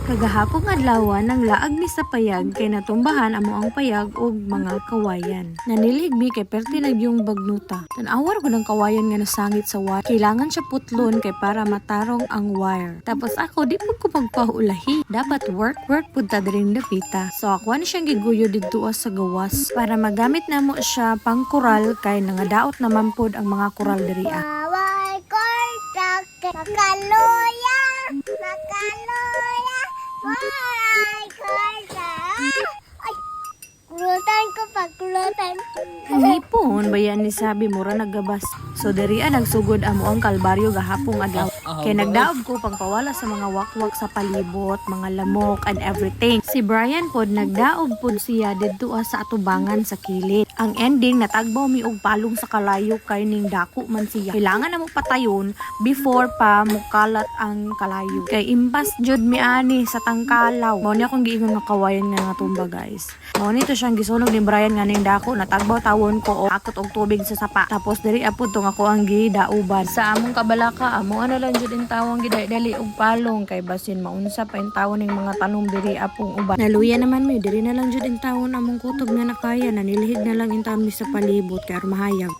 Kagahapong adlaw nang laag ni sa payag kay natumbahan amo ang payag og mga kawayan. Nanilig mi kay perti na yung bagnuta. Tan-awar ko ng kawayan nga nasangit sa wire. Kailangan siya putlon kay para matarong ang wire. Tapos ako di pud ko magpahulahi. Dapat work pud ta diring dapita. So ako na siyang giguyo didto sa gawas para magamit namo siya pang koral kay nangadaot naman pud ang mga koral diri. Bawal kortak, makaluya, bawal kortak. Ay, kulutan ko pa, kulutan. Hipon bayan ni sabi mura naggabas. So diri nagsugod amo ang kalbaryo gahapong adlaw. Kay nagdaog ko pangpawala sa mga wakwak sa palibot, mga lamok and everything. Si Brian pod nagdaog pod siya didto sa atubangan sa kilid. Ang ending natagbaw mi og palong sa kalayo kay ning dako man siya. Kailangan na mo patayon before pa mukalat ang kalayo. Kay impas jud mi ani sa tangkalaw. Mao ni akong giingon nga kawayan nga natumba guys. Mao nito siyang gisunog ni Brian nga ning dako natagbaw tawon ko og akot og tubig sa sapa. Tapos diri apod tong ako ang gidauban. Sa among kabalaka amo ano lang jud ang tawong gidali og palong kay basin maunsa pa yung tawon ning mga tanom diri apong uban. Naluya naman mi diri na lang jud ang tawon among kutob nga nakaya nanilihig na lang in taon mi sa palibot kay mahayag.